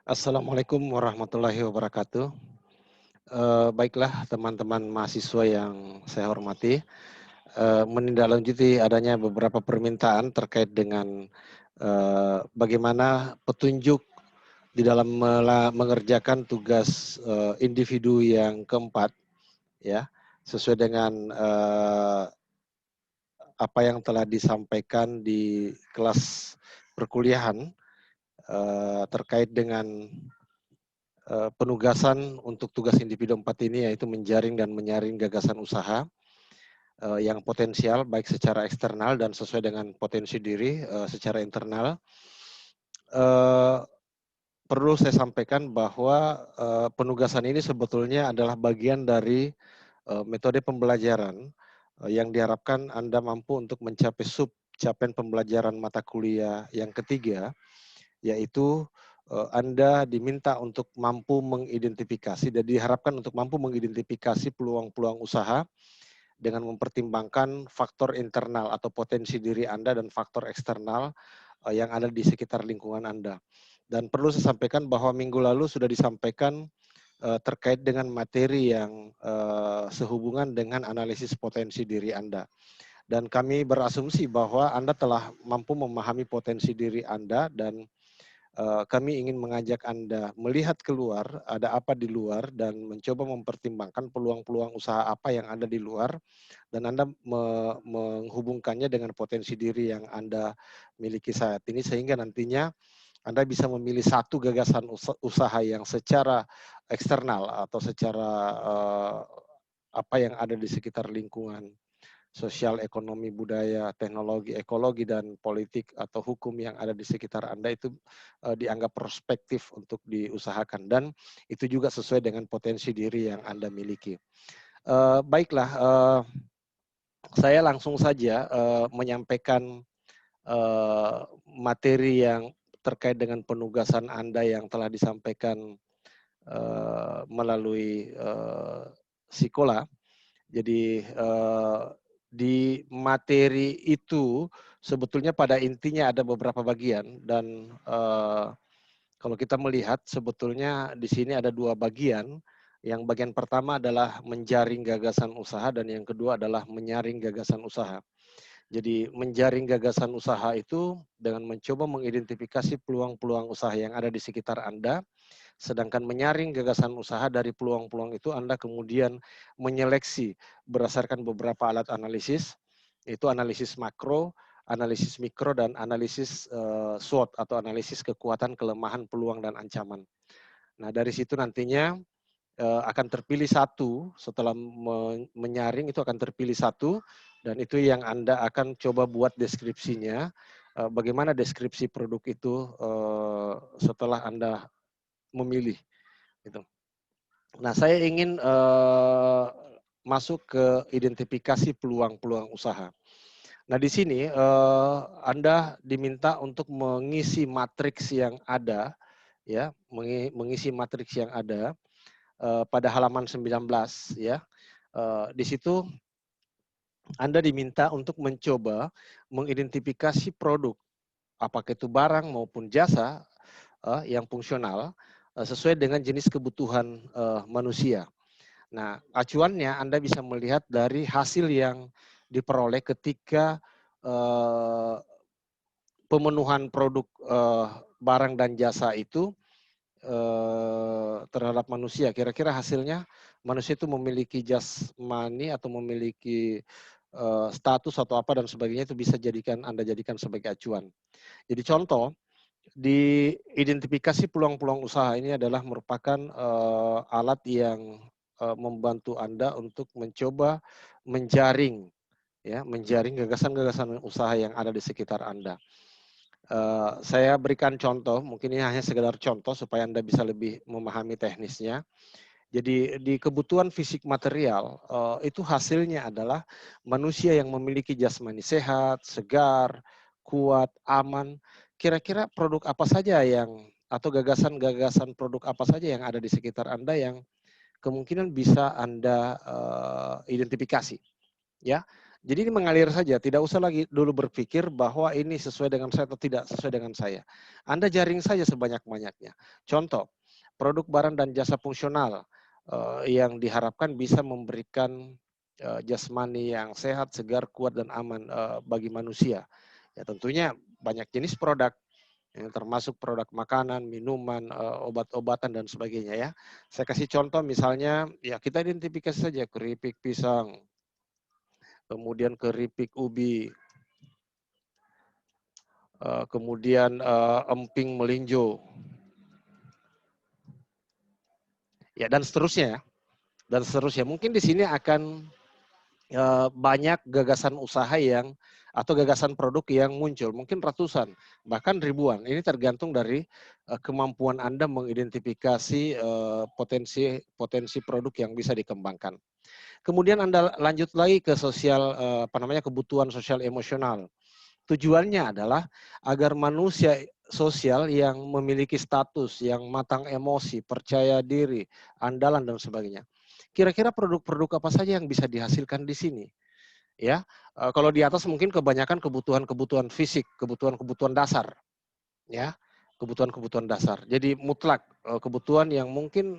Assalamualaikum warahmatullahi wabarakatuh. Baiklah teman-teman mahasiswa yang saya hormati, menindaklanjuti adanya beberapa permintaan terkait dengan bagaimana petunjuk di dalam mengerjakan tugas individu yang keempat, ya, sesuai dengan apa yang telah disampaikan di kelas perkuliahan terkait dengan penugasan untuk tugas individu 4 ini, yaitu menjaring dan menyaring gagasan usaha yang potensial baik secara eksternal dan sesuai dengan potensi diri secara internal. Eh, Perlu saya sampaikan bahwa penugasan ini sebetulnya adalah bagian dari metode pembelajaran yang diharapkan Anda mampu untuk mencapai capaian pembelajaran mata kuliah yang ketiga, yaitu Anda diminta untuk mampu mengidentifikasi dan diharapkan untuk mampu mengidentifikasi peluang-peluang usaha dengan mempertimbangkan faktor internal atau potensi diri Anda dan faktor eksternal yang ada di sekitar lingkungan Anda. Dan perlu saya sampaikan bahwa minggu lalu sudah disampaikan terkait dengan materi yang sehubungan dengan analisis potensi diri Anda. Dan kami berasumsi bahwa Anda telah mampu memahami potensi diri Anda dan kami ingin mengajak Anda melihat keluar, ada apa di luar, dan mencoba mempertimbangkan peluang-peluang usaha apa yang ada di luar, dan Anda menghubungkannya dengan potensi diri yang Anda miliki saat ini, sehingga nantinya Anda bisa memilih satu gagasan usaha yang secara eksternal atau secara apa yang ada di sekitar lingkungan sosial, ekonomi, budaya, teknologi, ekologi, dan politik atau hukum yang ada di sekitar Anda itu dianggap prospektif untuk diusahakan. Dan itu juga sesuai dengan potensi diri yang Anda miliki. Baiklah, saya langsung saja menyampaikan materi yang terkait dengan penugasan Anda yang telah disampaikan melalui Sikola. Jadi di materi itu sebetulnya pada intinya ada beberapa bagian dan kalau kita melihat sebetulnya di sini ada dua bagian. Yang bagian pertama adalah menjaring gagasan usaha dan yang kedua adalah menyaring gagasan usaha. Jadi menjaring gagasan usaha itu dengan mencoba mengidentifikasi peluang-peluang usaha yang ada di sekitar Anda. Sedangkan menyaring gagasan usaha dari peluang-peluang itu Anda kemudian menyeleksi berdasarkan beberapa alat analisis, yaitu analisis makro, analisis mikro, dan analisis SWOT atau analisis kekuatan, kelemahan, peluang, dan ancaman. Nah, dari situ nantinya akan terpilih satu, setelah menyaring itu akan terpilih satu, dan itu yang Anda akan coba buat deskripsinya, bagaimana deskripsi produk itu setelah Anda memilih. Gitu. Nah, saya ingin masuk ke identifikasi peluang-peluang usaha. Nah, di sini Anda diminta untuk mengisi matriks yang ada, ya, mengisi matriks yang ada pada halaman 19, ya. Di situ Anda diminta untuk mencoba mengidentifikasi produk, apakah itu barang maupun jasa yang fungsional sesuai dengan jenis kebutuhan manusia. Nah, acuannya Anda bisa melihat dari hasil yang diperoleh ketika eh, pemenuhan produk barang dan jasa itu terhadap manusia. Kira-kira hasilnya manusia itu memiliki jasmani atau memiliki status atau apa dan sebagainya, itu bisa Anda jadikan sebagai acuan. Jadi contoh, di identifikasi peluang-peluang usaha ini adalah merupakan alat yang membantu Anda untuk mencoba menjaring, ya, menjaring gagasan-gagasan usaha yang ada di sekitar Anda. Saya berikan contoh, mungkin ini hanya sekedar contoh supaya Anda bisa lebih memahami teknisnya. Jadi di kebutuhan fisik material itu hasilnya adalah manusia yang memiliki jasmani sehat, segar, kuat, aman. Kira-kira produk apa saja yang atau gagasan-gagasan produk apa saja yang ada di sekitar Anda yang kemungkinan bisa Anda identifikasi, ya. Jadi ini mengalir saja, tidak usah lagi dulu berpikir bahwa ini sesuai dengan saya atau tidak sesuai dengan saya. Anda jaring saja sebanyak-banyaknya. Contoh, produk barang dan jasa fungsional yang diharapkan bisa memberikan jasmani yang sehat, segar, kuat, dan aman bagi manusia. Ya tentunya banyak jenis produk, ya, termasuk produk makanan, minuman, obat-obatan, dan sebagainya ya. Saya kasih contoh misalnya, ya kita identifikasi saja keripik pisang, kemudian keripik ubi, kemudian emping melinjo, ya dan seterusnya ya, dan seterusnya. Mungkin di sini akan banyak gagasan usaha yang atau gagasan produk yang muncul, mungkin ratusan, bahkan ribuan. Ini tergantung dari kemampuan Anda mengidentifikasi potensi potensi produk yang bisa dikembangkan. Kemudian Anda lanjut lagi ke sosial, kebutuhan sosial emosional. Tujuannya adalah agar manusia sosial yang memiliki status, yang matang emosi, percaya diri, andalan dan sebagainya. Kira-kira produk-produk apa saja yang bisa dihasilkan di sini? Ya, kalau di atas mungkin kebanyakan kebutuhan-kebutuhan fisik, kebutuhan-kebutuhan dasar, ya, kebutuhan-kebutuhan dasar. Jadi mutlak kebutuhan yang mungkin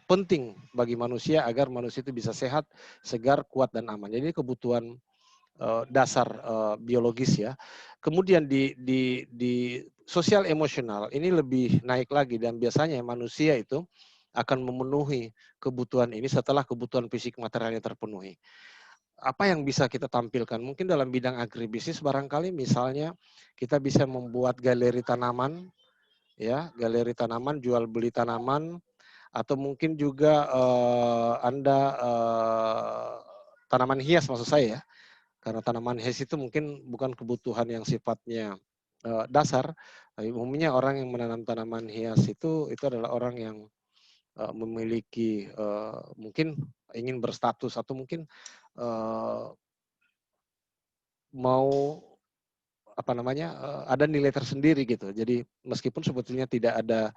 penting bagi manusia agar manusia itu bisa sehat, segar, kuat dan aman. Jadi kebutuhan dasar biologis ya. Kemudian di sosial emosional ini lebih naik lagi dan biasanya manusia itu akan memenuhi kebutuhan ini setelah kebutuhan fisik materialnya terpenuhi. Apa yang bisa kita tampilkan? Mungkin dalam bidang agribisnis barangkali misalnya kita bisa membuat galeri tanaman, ya, galeri tanaman, jual beli tanaman, atau mungkin juga Anda tanaman hias maksud saya ya, karena tanaman hias itu mungkin bukan kebutuhan yang sifatnya dasar, tapi umumnya orang yang menanam tanaman hias itu adalah orang yang memiliki mungkin ingin berstatus atau mungkin uh, mau ada nilai tersendiri gitu. Jadi meskipun sebetulnya tidak ada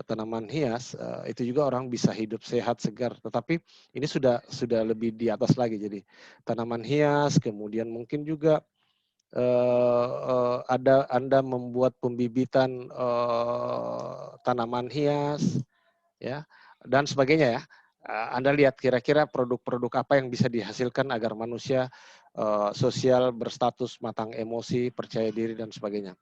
tanaman hias, itu juga orang bisa hidup sehat segar. Tetapi ini sudah lebih di atas lagi. Jadi tanaman hias, kemudian mungkin juga ada Anda membuat pembibitan tanaman hias, ya, dan sebagainya ya. Anda lihat kira-kira produk-produk apa yang bisa dihasilkan agar manusia sosial, berstatus, matang emosi, percaya diri dan sebagainya.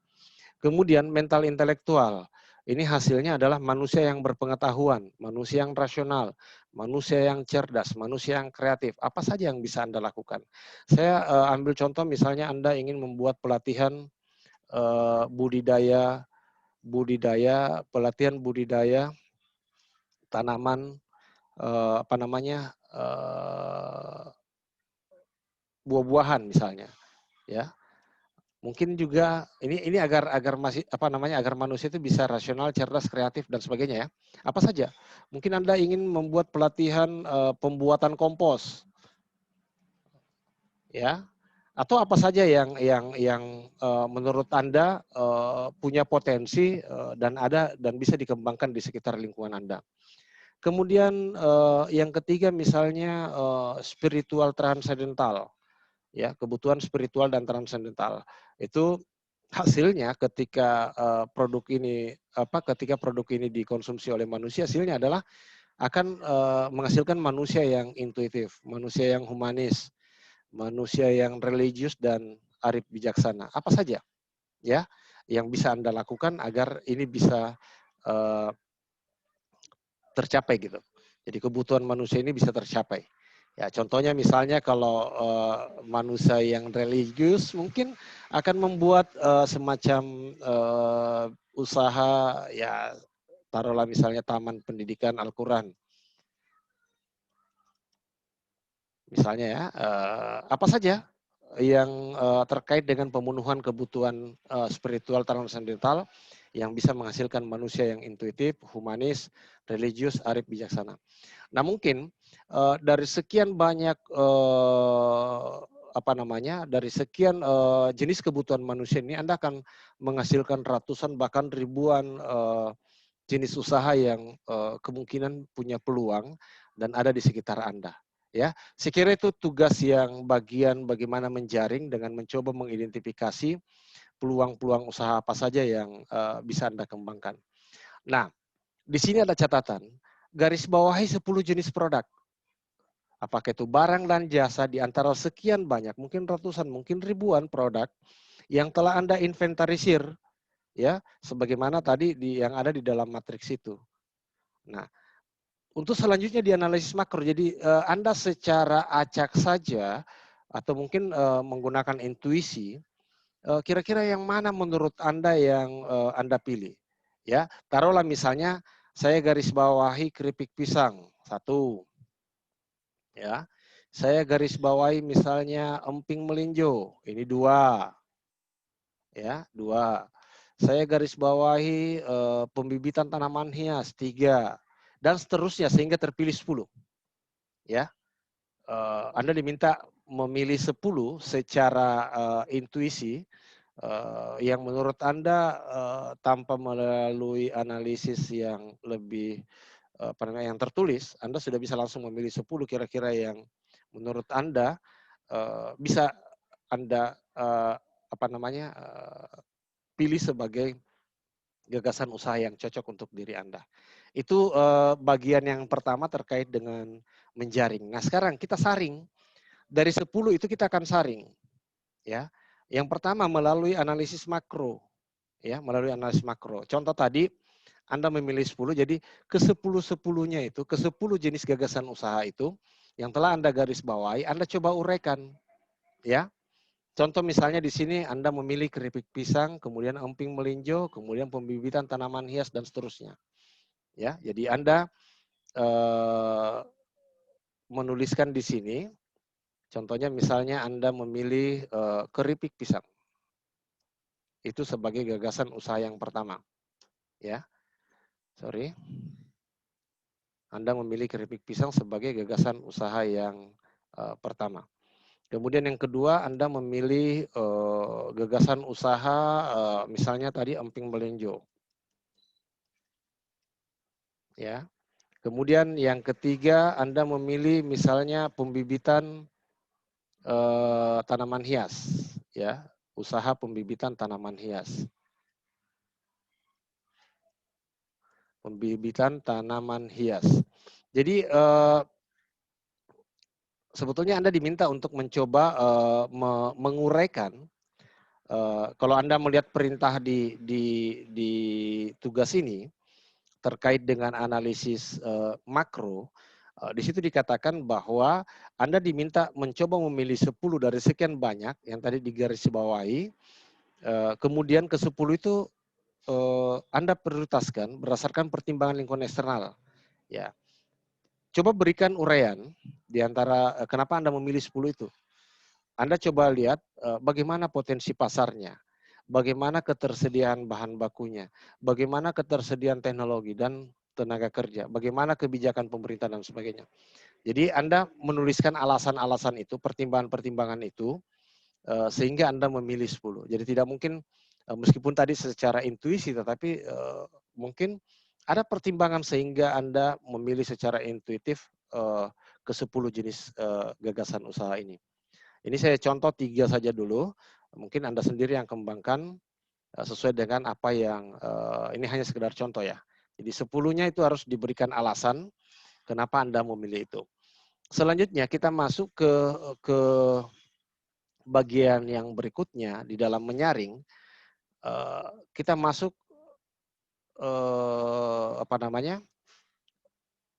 Kemudian mental intelektual. Ini hasilnya adalah manusia yang berpengetahuan, manusia yang rasional, manusia yang cerdas, manusia yang kreatif. Apa saja yang bisa Anda lakukan? Saya ambil contoh misalnya Anda ingin membuat pelatihan budidaya pelatihan budidaya tanaman buah-buahan misalnya, ya. Mungkin juga ini agar masih agar manusia itu bisa rasional, cerdas, kreatif dan sebagainya ya. Apa saja? Mungkin Anda ingin membuat pelatihan pembuatan kompos, ya. Atau apa saja yang menurut Anda punya potensi dan bisa dikembangkan di sekitar lingkungan Anda. Kemudian yang ketiga misalnya spiritual transendental, ya, kebutuhan spiritual dan transendental. Itu hasilnya ketika produk ini dikonsumsi oleh manusia, hasilnya adalah akan menghasilkan manusia yang intuitif, manusia yang humanis, manusia yang religius dan arif bijaksana. Apa saja ya yang bisa Anda lakukan agar ini bisa uh, tercapai gitu. Jadi kebutuhan manusia ini bisa tercapai. Ya, contohnya misalnya kalau manusia yang religius mungkin akan membuat semacam usaha, ya taruhlah misalnya taman pendidikan Al-Quran. Misalnya ya, apa saja yang terkait dengan pemenuhan kebutuhan spiritual transendental yang bisa menghasilkan manusia yang intuitif, humanis, religius, arif, bijaksana. Nah mungkin dari sekian banyak dari sekian jenis kebutuhan manusia ini Anda akan menghasilkan ratusan bahkan ribuan jenis usaha yang kemungkinan punya peluang dan ada di sekitar Anda. Ya, sekira itu tugas yang bagian bagaimana menjaring dengan mencoba mengidentifikasi peluang-peluang usaha apa saja yang bisa Anda kembangkan. Nah, di sini ada catatan, garis bawahi 10 jenis produk. Apakah itu barang dan jasa di antara sekian banyak, mungkin ratusan, mungkin ribuan produk yang telah Anda inventarisir, ya, sebagaimana tadi yang ada di dalam matriks itu. Nah, untuk selanjutnya di analisis makro, jadi Anda secara acak saja atau mungkin menggunakan intuisi, kira-kira yang mana menurut Anda yang Anda pilih? Ya, taruhlah misalnya saya garis bawahi keripik pisang, satu. Ya, saya garis bawahi misalnya emping melinjo, ini dua. Ya, dua. Saya garis bawahi pembibitan tanaman hias, tiga. Dan seterusnya sehingga terpilih 10. Ya, Anda diminta memilih 10 secara intuisi yang menurut Anda tanpa melalui analisis yang lebih yang tertulis, Anda sudah bisa langsung memilih 10 kira-kira yang menurut Anda bisa Anda pilih sebagai gagasan usaha yang cocok untuk diri Anda. Itu bagian yang pertama terkait dengan menjaring. Nah, sekarang kita saring. Dari 10 itu kita akan saring, ya. Yang pertama melalui analisis makro, ya, melalui analisis makro. Contoh tadi Anda memilih 10, jadi ke 10-10-nya itu, ke 10 jenis gagasan usaha itu yang telah Anda garis bawahi, Anda coba uraikan, ya. Contoh misalnya di sini Anda memilih keripik pisang, kemudian emping melinjo, kemudian pembibitan tanaman hias dan seterusnya. Ya, jadi Anda menuliskan di sini, contohnya misalnya Anda memilih keripik pisang. Itu sebagai gagasan usaha yang pertama, ya. Sorry. Anda memilih keripik pisang sebagai gagasan usaha yang pertama. Kemudian yang kedua, Anda memilih gagasan usaha misalnya tadi emping melinjo. Ya. Kemudian yang ketiga, Anda memilih misalnya pembibitan tanaman hias, ya, usaha pembibitan tanaman hias. Pembibitan tanaman hias. Jadi sebetulnya Anda diminta untuk mencoba menguraikan. Kalau Anda melihat perintah di tugas ini terkait dengan analisis makro, di situ dikatakan bahwa Anda diminta mencoba memilih 10 dari sekian banyak yang tadi digarisbawahi, kemudian ke 10 itu Anda prioritaskan berdasarkan pertimbangan lingkungan eksternal. Ya, coba berikan uraian di antara kenapa Anda memilih 10 itu. Anda coba lihat bagaimana potensi pasarnya, bagaimana ketersediaan bahan bakunya, bagaimana ketersediaan teknologi dan tenaga kerja, bagaimana kebijakan pemerintah dan sebagainya. Jadi Anda menuliskan alasan-alasan itu, pertimbangan-pertimbangan itu, sehingga Anda memilih 10. Jadi tidak mungkin, meskipun tadi secara intuisi, tetapi mungkin ada pertimbangan sehingga Anda memilih secara intuitif ke 10 jenis gagasan usaha ini. Ini saya contoh 3 saja dulu, mungkin Anda sendiri yang kembangkan sesuai dengan apa yang ini hanya sekedar contoh ya. Jadi 10-nya itu harus diberikan alasan kenapa Anda memilih itu. Selanjutnya kita masuk ke bagian yang berikutnya di dalam menyaring. Kita masuk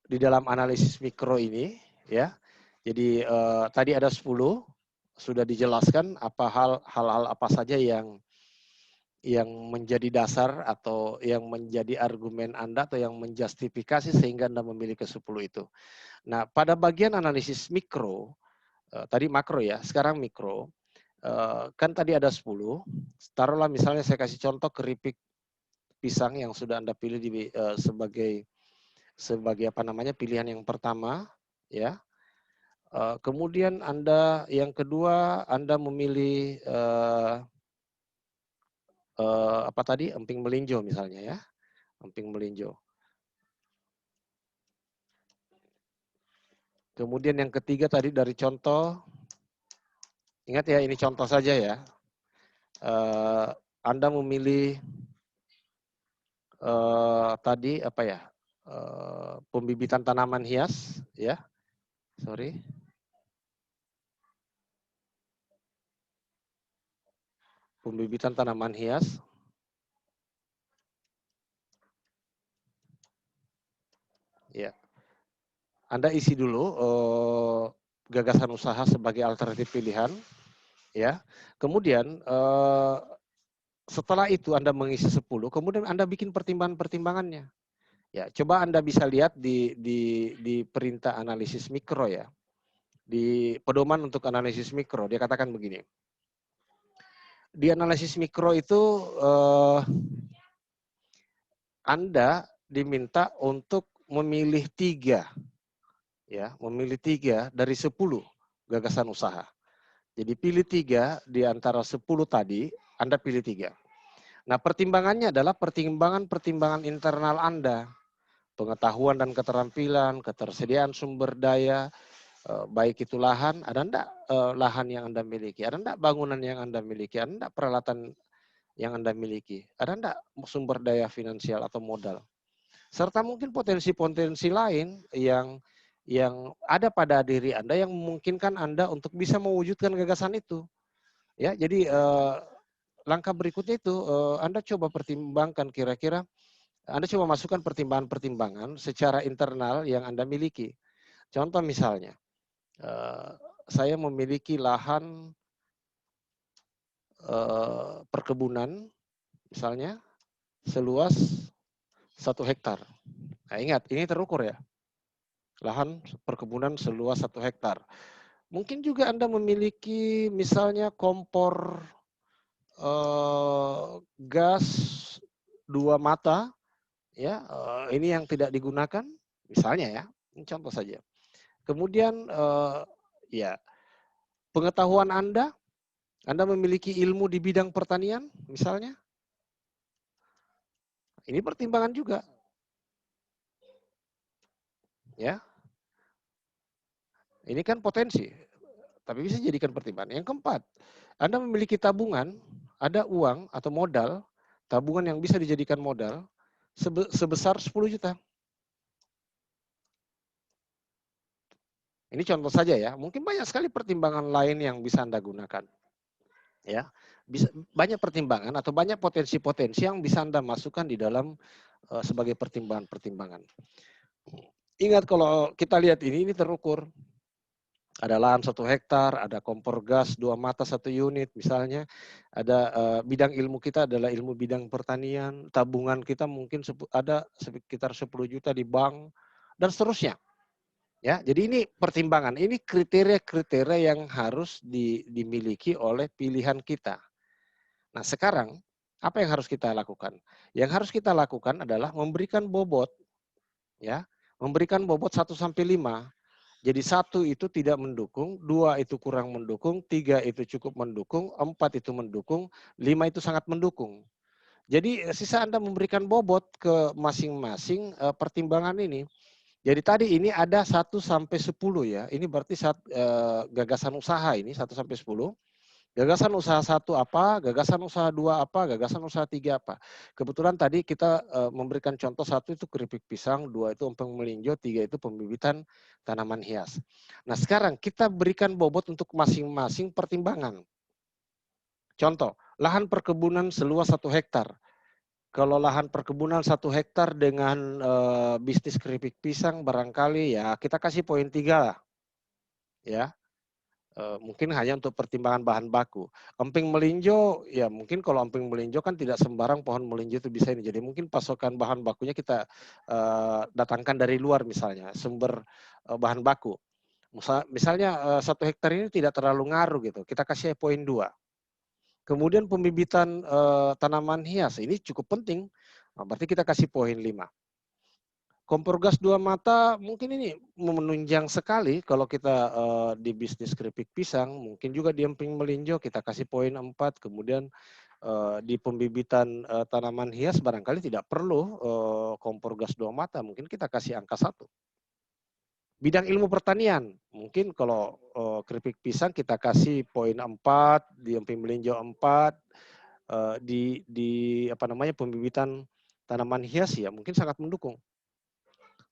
di dalam analisis mikro ini, ya. Jadi tadi ada 10 sudah dijelaskan hal-hal apa saja yang menjadi dasar atau yang menjadi argumen Anda atau yang menjustifikasi sehingga Anda memilih ke-10 itu. Nah, pada bagian analisis mikro, tadi makro ya, sekarang mikro, kan tadi ada 10, taruhlah misalnya saya kasih contoh keripik pisang yang sudah Anda pilih sebagai pilihan yang pertama, ya. Kemudian yang kedua Anda memilih emping melinjo misalnya ya, emping melinjo. Kemudian yang ketiga tadi dari contoh, ingat ya ini contoh saja ya. Anda memilih tadi apa ya, pembibitan tanaman hias ya, sorry. Pembibitan tanaman hias. Ya. Anda isi dulu gagasan usaha sebagai alternatif pilihan ya. Kemudian setelah itu Anda mengisi 10, kemudian Anda bikin pertimbangan-pertimbangannya. Ya, coba Anda bisa lihat di perintah analisis mikro ya. Di pedoman untuk analisis mikro, dia katakan begini. Di analisis mikro itu Anda diminta untuk memilih 3 ya, memilih 3 dari 10 gagasan usaha. Jadi pilih 3 di antara 10 tadi, Anda pilih 3. Nah, pertimbangannya adalah pertimbangan-pertimbangan internal Anda. Pengetahuan dan keterampilan, ketersediaan sumber daya, baik itu lahan, ada enggak lahan yang Anda miliki, ada enggak bangunan yang Anda miliki, ada enggak peralatan yang Anda miliki, ada enggak sumber daya finansial atau modal. Serta mungkin potensi-potensi lain yang ada pada diri Anda yang memungkinkan Anda untuk bisa mewujudkan gagasan itu. Ya, jadi langkah berikutnya itu Anda coba pertimbangkan kira-kira Anda coba masukkan pertimbangan-pertimbangan secara internal yang Anda miliki. Contoh misalnya, saya memiliki lahan perkebunan misalnya seluas 1 hektar. Nah, ingat ini terukur ya. Lahan perkebunan seluas 1 hektar. Mungkin juga Anda memiliki misalnya kompor gas 2 mata ya, ini yang tidak digunakan misalnya ya, ini contoh saja. Kemudian ya pengetahuan Anda memiliki ilmu di bidang pertanian misalnya, ini pertimbangan juga ya. Ini kan potensi, tapi bisa jadikan pertimbangan. Yang keempat, Anda memiliki tabungan, ada uang atau modal, tabungan yang bisa dijadikan modal sebesar 10 juta. Ini contoh saja ya, mungkin banyak sekali pertimbangan lain yang bisa Anda gunakan. Ya, bisa banyak pertimbangan atau banyak potensi-potensi yang bisa Anda masukkan di dalam sebagai pertimbangan-pertimbangan. Ingat kalau kita lihat ini terukur. Ada lahan 1 hektar, ada kompor gas 2 mata 1 unit misalnya, ada bidang ilmu kita adalah ilmu bidang pertanian, tabungan kita mungkin ada sekitar 10 juta di bank dan seterusnya. Ya, jadi ini pertimbangan, ini kriteria-kriteria yang harus dimiliki oleh pilihan kita. Nah, sekarang apa yang harus kita lakukan? Yang harus kita lakukan adalah memberikan bobot ya, memberikan bobot 1 sampai 5. Jadi 1 itu tidak mendukung, 2 itu kurang mendukung, 3 itu cukup mendukung, 4 itu mendukung, 5 itu sangat mendukung. Jadi sisa Anda memberikan bobot ke masing-masing pertimbangan ini. Jadi tadi ini ada 1 sampai 10 ya. Ini berarti gagasan usaha ini 1 sampai 10. Gagasan usaha 1 apa, gagasan usaha 2 apa, gagasan usaha 3 apa. Kebetulan tadi kita memberikan contoh 1 itu keripik pisang, 2 itu empeng melinjo, 3 itu pembibitan tanaman hias. Nah, sekarang kita berikan bobot untuk masing-masing pertimbangan. Contoh, lahan perkebunan seluas 1 hektar. Kalau lahan perkebunan 1 hektar dengan bisnis keripik pisang barangkali ya kita kasih poin 3 lah. Ya, mungkin hanya untuk pertimbangan bahan baku. Emping melinjo, ya mungkin kalau emping melinjo kan tidak sembarang pohon melinjo itu bisa ini. Jadi mungkin pasokan bahan bakunya kita datangkan dari luar misalnya, sumber bahan baku. Misalnya 1 hektar ini tidak terlalu ngaruh gitu, kita kasih poin 2. Kemudian pembibitan tanaman hias, ini cukup penting, nah, berarti kita kasih poin 5. Kompor gas 2 mata mungkin ini menunjang sekali kalau kita di bisnis keripik pisang, mungkin juga di emping melinjo kita kasih poin 4, kemudian di pembibitan tanaman hias barangkali tidak perlu kompor gas 2 mata, mungkin kita kasih angka 1. Bidang ilmu pertanian, mungkin kalau keripik pisang kita kasih poin 4, di emping melinjo 4, di apa namanya pembibitan tanaman hias ya mungkin sangat mendukung.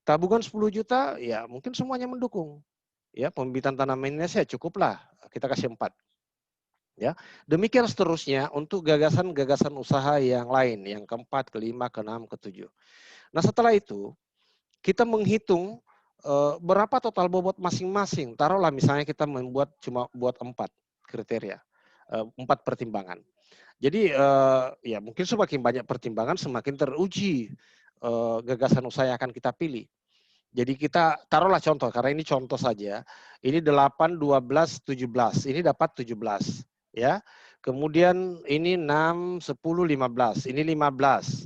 Tabungan 10 juta ya mungkin semuanya mendukung. Ya, pembibitan tanaman hias ya cukuplah kita kasih 4. Ya, demikian seterusnya untuk gagasan-gagasan usaha yang lain, yang keempat, kelima, keenam, ketujuh. Nah setelah itu kita menghitung berapa total bobot masing-masing. Taruhlah misalnya kita membuat cuma buat 4 kriteria, 4 pertimbangan. Jadi ya mungkin semakin banyak pertimbangan semakin teruji gagasan usaha yang akan kita pilih. Jadi kita taruhlah contoh, karena ini contoh saja. Ini 8, 12, 17. Ini dapat 17. Ya. Kemudian ini 6, 10, 15. Ini 15.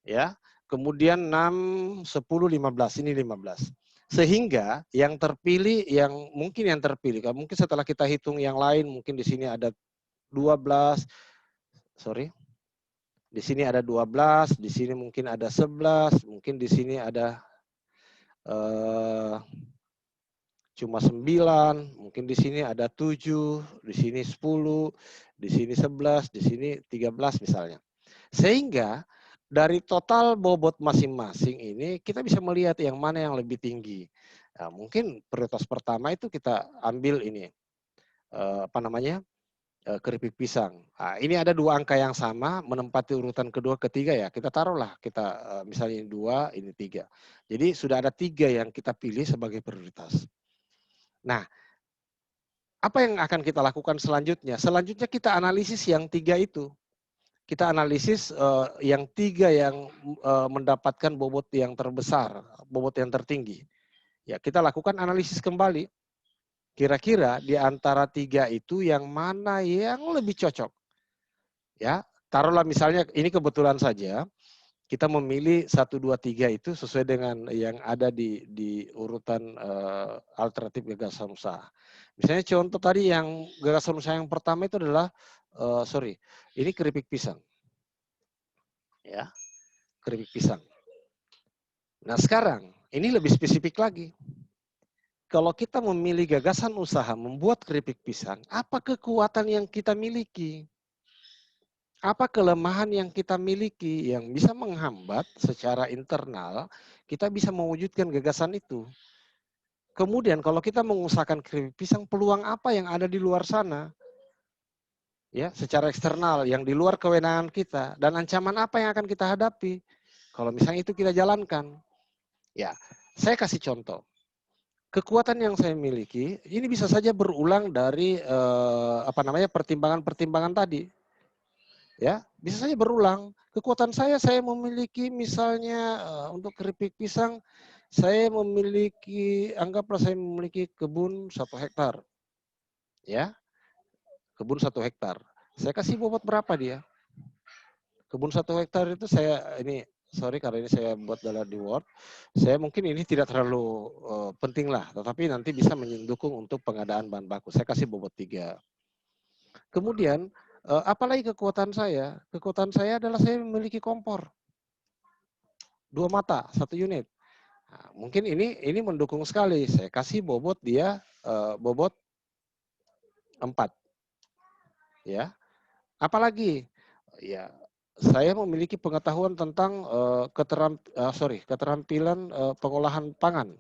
Ya. Kemudian 6, 10, 15. Ini 15. Sehingga yang terpilih, yang terpilih, mungkin setelah kita hitung yang lain, mungkin di sini ada 12, sorry, di sini ada 12, di sini mungkin ada 11, mungkin di sini ada cuma 9, mungkin di sini ada 7, di sini 10, di sini 11, di sini 13 misalnya. Sehingga dari total bobot masing-masing ini kita bisa melihat yang mana yang lebih tinggi. Nah, mungkin prioritas pertama itu kita ambil ini apa namanya? Keripik pisang. Nah, ini ada 2 angka yang sama menempati urutan kedua, ketiga ya. Kita taruhlah kita misalnya ini 2, ini 3. Jadi sudah ada 3 yang kita pilih sebagai prioritas. Nah, apa yang akan kita lakukan selanjutnya? Selanjutnya kita analisis yang 3 itu. Kita analisis yang 3 yang mendapatkan bobot yang terbesar, bobot yang tertinggi. Ya, kita lakukan analisis kembali. Kira-kira di antara 3 itu yang mana yang lebih cocok? Ya, taruhlah misalnya ini kebetulan saja kita memilih 1, 2, 3 itu sesuai dengan yang ada di urutan alternatif gagasan usaha. Misalnya contoh tadi yang gagasan usaha yang pertama itu adalah ini keripik pisang. Ya, keripik pisang. Nah, sekarang ini lebih spesifik lagi. Kalau kita memilih gagasan usaha membuat keripik pisang, apa kekuatan yang kita miliki? Apa kelemahan yang kita miliki yang bisa menghambat secara internal kita bisa mewujudkan gagasan itu. Kemudian kalau kita mengusahakan keripik pisang, peluang apa yang ada di luar sana? Ya, secara eksternal yang di luar kewenangan kita dan ancaman apa yang akan kita hadapi kalau misalnya itu kita jalankan. Ya, saya kasih contoh. Kekuatan yang saya miliki ini bisa saja berulang dari pertimbangan-pertimbangan tadi. Ya, bisa saja berulang. Kekuatan saya memiliki misalnya untuk keripik pisang, saya memiliki, anggaplah saya memiliki kebun 1 hektar. Ya, kebun 1 hektar. Saya kasih bobot berapa dia? Kebun 1 hektar itu karena ini saya buat dalam di Word. Saya mungkin ini tidak terlalu penting lah, tetapi nanti bisa mendukung untuk pengadaan bahan baku. Saya kasih bobot 3. Kemudian apalagi kekuatan saya? Kekuatan saya adalah saya memiliki kompor. 2 mata, 1 unit. Nah, mungkin ini mendukung sekali. Saya kasih bobot dia bobot 4. Ya. Apalagi? Ya, saya memiliki pengetahuan tentang keterampilan pengolahan pangan.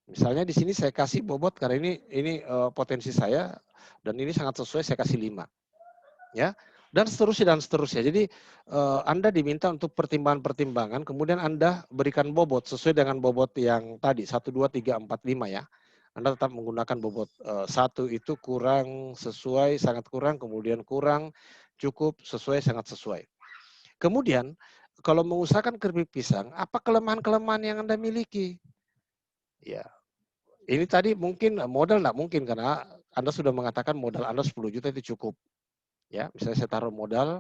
Misalnya di sini saya kasih bobot karena ini potensi saya dan ini sangat sesuai, saya kasih 5. Ya. Dan seterusnya. Jadi Anda diminta untuk pertimbangan-pertimbangan, kemudian Anda berikan bobot sesuai dengan bobot yang tadi 1, 2, 3, 4, 5 ya. Anda tetap menggunakan bobot 1 itu kurang, sesuai, sangat kurang, kemudian kurang, cukup, sesuai, sangat sesuai. Kemudian kalau mengusahakan keripik pisang, apa kelemahan-kelemahan yang Anda miliki? Ya, ini tadi mungkin modal enggak mungkin karena Anda sudah mengatakan modal Anda 10 juta itu cukup. Ya, misalnya saya taruh modal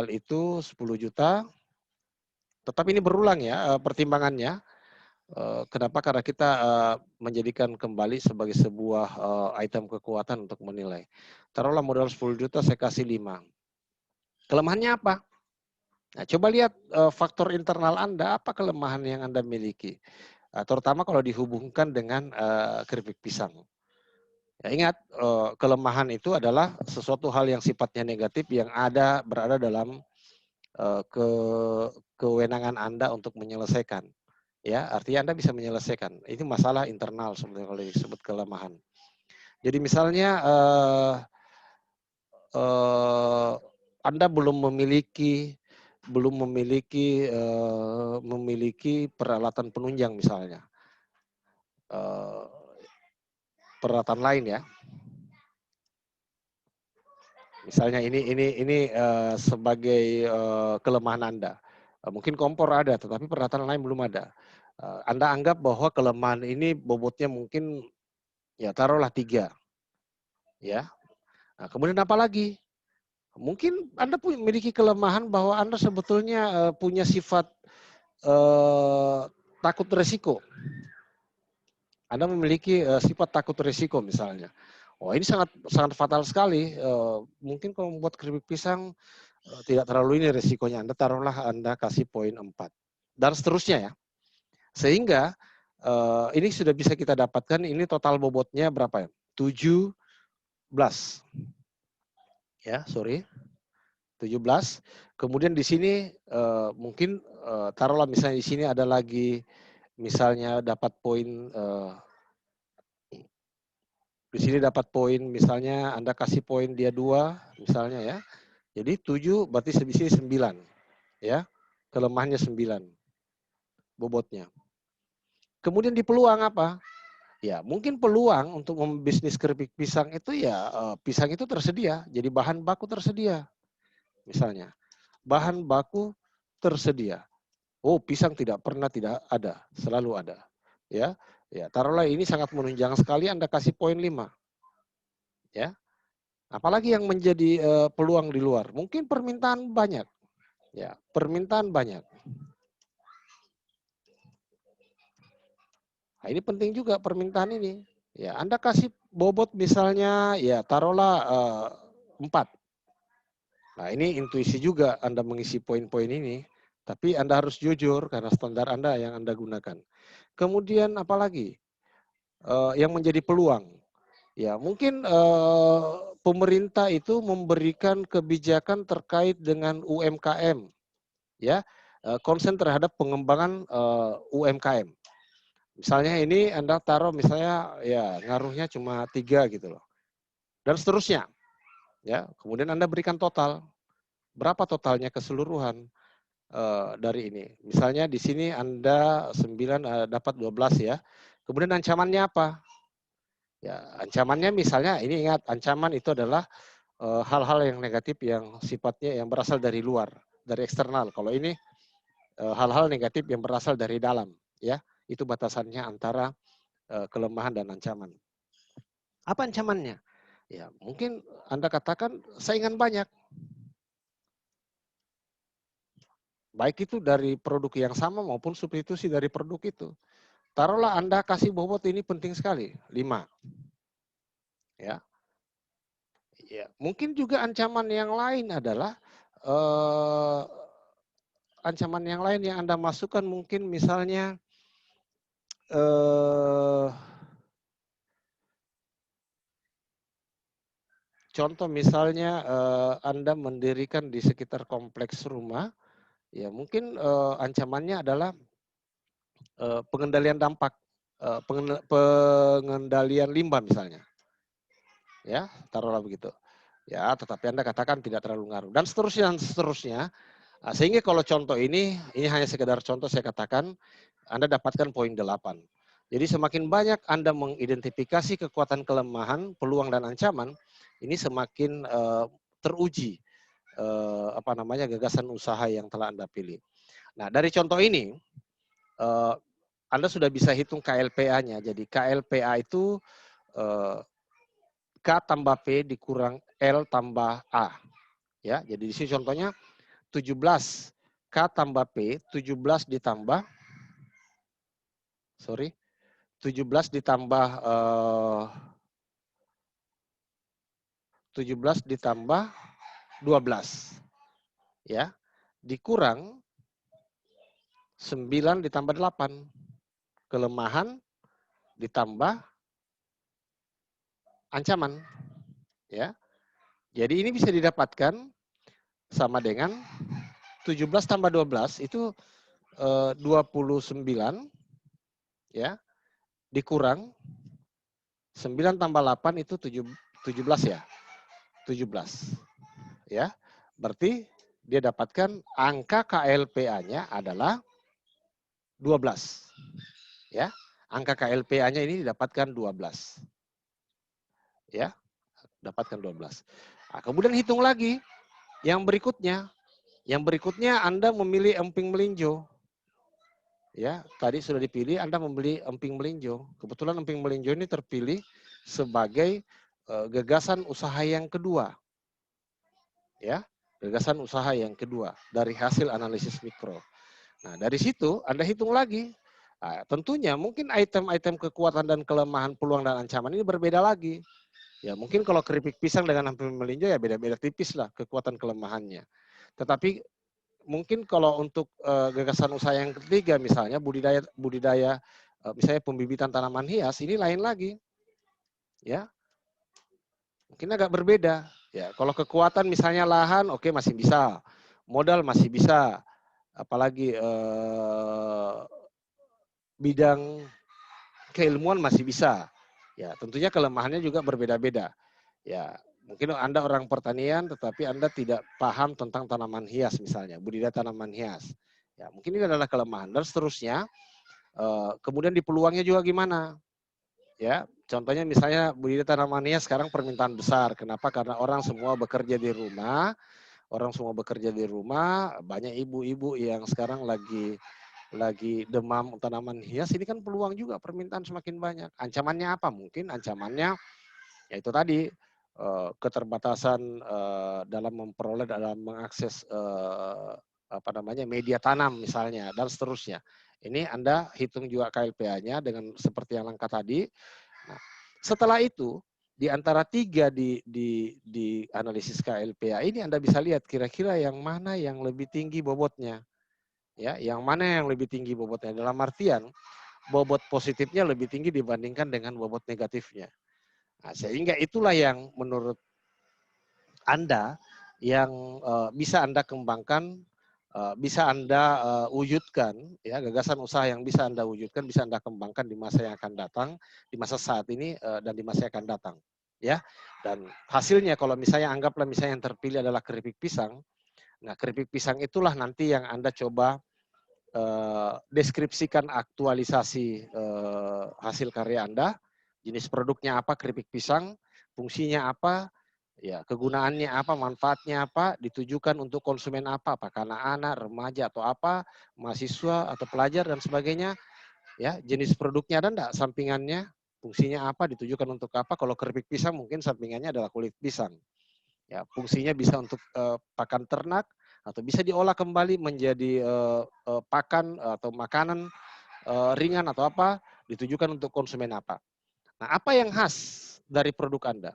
itu 10 juta, tetap ini berulang ya pertimbangannya. Kenapa? Karena kita menjadikan kembali sebagai sebuah item kekuatan untuk menilai. Taruhlah modal 10 juta, saya kasih 5. Kelemahannya apa? Nah, coba lihat faktor internal Anda, apa kelemahan yang Anda miliki. Terutama kalau dihubungkan dengan keripik pisang. Ya, ingat, kelemahan itu adalah sesuatu hal yang sifatnya negatif yang berada dalam ke kewenangan Anda untuk menyelesaikan. Ya, artinya Anda bisa menyelesaikan. Itu masalah internal sebenarnya kalau disebut kelemahan. Jadi misalnya Anda memiliki peralatan penunjang misalnya, eh, peralatan lain ya. Misalnya ini sebagai kelemahan Anda. Mungkin kompor ada, tetapi peralatan lain belum ada. Anda anggap bahwa kelemahan ini bobotnya mungkin ya taruhlah 3, ya. Nah, kemudian apa lagi? Mungkin Anda memiliki kelemahan bahwa Anda sebetulnya punya sifat takut resiko. Anda memiliki sifat takut risiko misalnya. Oh, ini sangat sangat fatal sekali. Mungkin kalau membuat keripik pisang tidak terlalu ini risikonya. Anda taruhlah Anda kasih poin 4 dan seterusnya ya. Sehingga ini sudah bisa kita dapatkan, ini total bobotnya berapa ya? 17. Ya, sorry. 17. Kemudian di sini mungkin taruhlah misalnya di sini ada lagi misalnya dapat poin di sini dapat poin misalnya Anda kasih poin dia 2 misalnya ya. Jadi 7 berarti di sini 9 ya. Kelemahannya 9 bobotnya. Kemudian di peluang apa? Ya, mungkin peluang untuk membisnis keripik pisang itu ya pisang itu tersedia, jadi bahan baku tersedia. Misalnya, bahan baku tersedia. Oh, pisang tidak ada, selalu ada. Ya. Ya, taruhlah ini sangat menunjang sekali Anda kasih poin 5. Ya. Apalagi yang menjadi peluang di luar? Mungkin permintaan banyak. Ya, permintaan banyak. Nah, ini penting juga permintaan ini. Ya, Anda kasih bobot misalnya ya taruhlah 4. Nah, ini intuisi juga Anda mengisi poin-poin ini, tapi Anda harus jujur karena standar Anda yang Anda gunakan. Kemudian apalagi yang menjadi peluang? Ya, mungkin pemerintah itu memberikan kebijakan terkait dengan UMKM, ya, konsen terhadap pengembangan UMKM. Misalnya ini Anda taruh misalnya ya ngaruhnya cuma 3 gitu loh. Dan seterusnya. Ya, kemudian Anda berikan total. Berapa totalnya keseluruhan dari ini? Misalnya di sini Anda 9 dapat 12 ya. Kemudian ancamannya apa? Ya, ancamannya misalnya ini ingat ancaman itu adalah hal-hal yang negatif yang sifatnya yang berasal dari luar, dari eksternal. Kalau ini hal-hal negatif yang berasal dari dalam, ya. Itu batasannya antara kelemahan dan ancaman. Apa ancamannya? Ya, mungkin Anda katakan saingan banyak. Baik itu dari produk yang sama maupun substitusi dari produk itu. Taruhlah Anda kasih bobot ini penting sekali, 5. Ya. Ya, mungkin juga ancaman yang lain adalah ancaman yang lain yang Anda masukkan mungkin misalnya eh, contoh misalnya Anda mendirikan di sekitar kompleks rumah, ya mungkin ancamannya adalah pengendalian dampak, pengendalian limbah misalnya. Ya, taruhlah begitu. Ya, tetapi Anda katakan tidak terlalu ngaruh dan seterusnya dan seterusnya. Sehingga kalau contoh ini hanya sekedar contoh saya katakan, Anda dapatkan poin 8. Jadi semakin banyak Anda mengidentifikasi kekuatan kelemahan, peluang dan ancaman, ini semakin teruji gagasan usaha yang telah Anda pilih. Nah, dari contoh ini Anda sudah bisa hitung KLPA-nya. Jadi KLPA itu K tambah P dikurang L tambah A. Ya, jadi di sini contohnya 17 K tambah P, 17 ditambah 17 ditambah 17 ditambah 12. Ya. dikurang 9 ditambah 8. Kelemahan ditambah ancaman. Ya. Jadi ini bisa didapatkan sama dengan 17 tambah 12 itu 29 ya, dikurang 9 tambah 8 itu 17 ya. 17 ya. Berarti dia dapatkan angka KLPA-nya adalah 12 ya. Angka KLPA-nya ini didapatkan 12. Ya, dapatkan 12. Nah, kemudian hitung lagi yang berikutnya. Yang berikutnya Anda memilih emping melinjo. Ya, tadi sudah dipilih Anda membeli emping melinjo. Kebetulan emping melinjo ini terpilih sebagai gagasan usaha yang kedua. Ya, gagasan usaha yang kedua dari hasil analisis mikro. Nah, dari situ Anda hitung lagi. Nah, tentunya mungkin item-item kekuatan dan kelemahan, peluang dan ancaman ini berbeda lagi. Ya, mungkin kalau keripik pisang dengan emping melinjo ya beda-beda tipis lah kekuatan kelemahannya. Tetapi mungkin kalau untuk gagasan usaha yang ketiga misalnya budidaya misalnya pembibitan tanaman hias ini lain lagi. Ya, mungkin agak berbeda. Ya, kalau kekuatan misalnya lahan oke masih bisa. Modal masih bisa. Apalagi bidang keilmuan masih bisa. Ya, tentunya kelemahannya juga berbeda-beda. Ya, mungkin Anda orang pertanian tetapi Anda tidak paham tentang tanaman hias misalnya, budidaya tanaman hias. Ya, mungkin ini adalah kelemahan dan seterusnya. Kemudian di peluangnya juga gimana? Ya, contohnya misalnya budidaya tanaman hias sekarang permintaan besar. Kenapa? Karena orang semua bekerja di rumah. Orang semua bekerja di rumah, banyak ibu-ibu yang sekarang lagi demam tanaman hias, ini kan peluang juga permintaan semakin banyak. Ancamannya apa? Mungkin ancamannya ya itu tadi keterbatasan dalam memperoleh, dalam mengakses apa namanya media tanam misalnya dan seterusnya. Ini Anda hitung juga KLPA-nya dengan seperti yang langkah tadi. Nah, setelah itu di antara tiga di analisis KLPA ini Anda bisa lihat kira-kira yang mana yang lebih tinggi bobotnya. Ya, yang mana yang lebih tinggi bobotnya dalam artian bobot positifnya lebih tinggi dibandingkan dengan bobot negatifnya. Nah, sehingga itulah yang menurut Anda yang bisa Anda kembangkan, bisa Anda wujudkan, ya gagasan usaha yang bisa Anda wujudkan, bisa Anda kembangkan di masa yang akan datang, di masa saat ini dan di masa yang akan datang, ya. Dan hasilnya kalau misalnya anggaplah misalnya yang terpilih adalah keripik pisang, nah keripik pisang itulah nanti yang Anda coba deskripsikan aktualisasi hasil karya Anda, jenis produknya apa, keripik pisang, fungsinya apa, ya kegunaannya apa, manfaatnya apa, ditujukan untuk konsumen apa, apakah anak-anak, remaja atau apa, mahasiswa atau pelajar dan sebagainya, ya jenis produknya ada enggak, sampingannya, fungsinya apa, ditujukan untuk apa. Kalau keripik pisang mungkin sampingannya adalah kulit pisang. Ya, fungsinya bisa untuk pakan ternak atau bisa diolah kembali menjadi pakan atau makanan ringan atau apa, ditujukan untuk konsumen apa. Nah, apa yang khas dari produk Anda?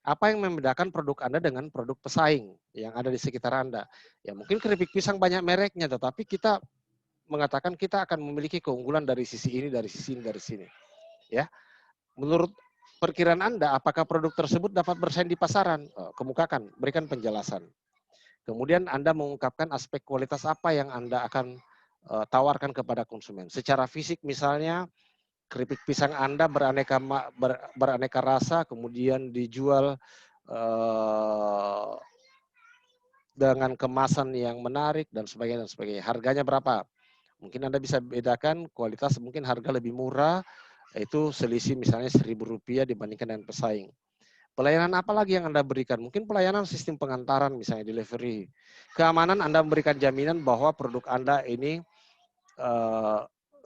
Apa yang membedakan produk Anda dengan produk pesaing yang ada di sekitar Anda? Ya mungkin keripik pisang banyak mereknya, tetapi kita mengatakan kita akan memiliki keunggulan dari sisi ini, dari sisi ini, dari sini. Ya, menurut perkiraan Anda, apakah produk tersebut dapat bersaing di pasaran? Kemukakan, berikan penjelasan. Kemudian Anda mengungkapkan aspek kualitas apa yang Anda akan tawarkan kepada konsumen. Secara fisik misalnya, keripik pisang Anda beraneka rasa, kemudian dijual dengan kemasan yang menarik dan sebagainya dan sebagainya. Harganya berapa? Mungkin Anda bisa bedakan kualitas, mungkin harga lebih murah, itu selisih misalnya Rp1.000 dibandingkan dengan pesaing. Pelayanan apa lagi yang Anda berikan? Mungkin pelayanan sistem pengantaran misalnya delivery. Keamanan Anda memberikan jaminan bahwa produk Anda ini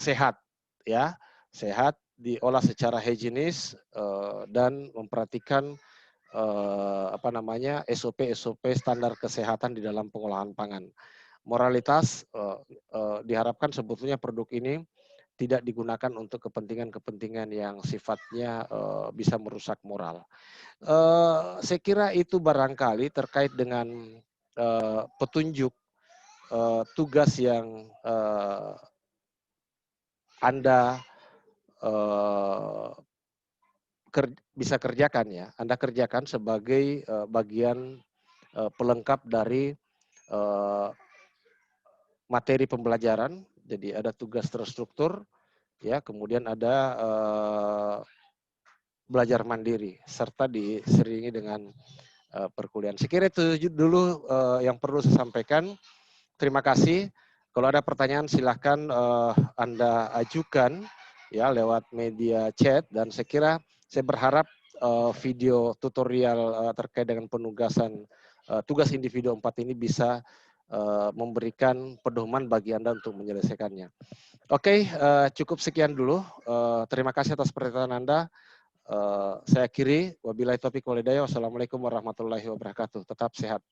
sehat, ya, sehat, diolah secara higienis dan memperhatikan apa namanya SOP standar kesehatan di dalam pengolahan pangan. Moralitas diharapkan sebetulnya produk ini tidak digunakan untuk kepentingan-kepentingan yang sifatnya bisa merusak moral. Saya kira itu barangkali terkait dengan petunjuk tugas yang Anda bisa kerjakan ya, Anda kerjakan sebagai bagian pelengkap dari materi pembelajaran. Jadi ada tugas terstruktur, ya, kemudian ada belajar mandiri serta diselingi dengan perkuliahan. Sekira itu dulu yang perlu saya sampaikan. Terima kasih. Kalau ada pertanyaan silahkan Anda ajukan ya lewat media chat, dan saya kira saya berharap video tutorial terkait dengan penugasan tugas individu 4 ini bisa memberikan pedoman bagi Anda untuk menyelesaikannya. Oke, cukup sekian dulu. Terima kasih atas perhatian Anda. Saya akhiri, wabillahi taufiq walhidayah. Wassalamualaikum warahmatullahi wabarakatuh. Tetap sehat.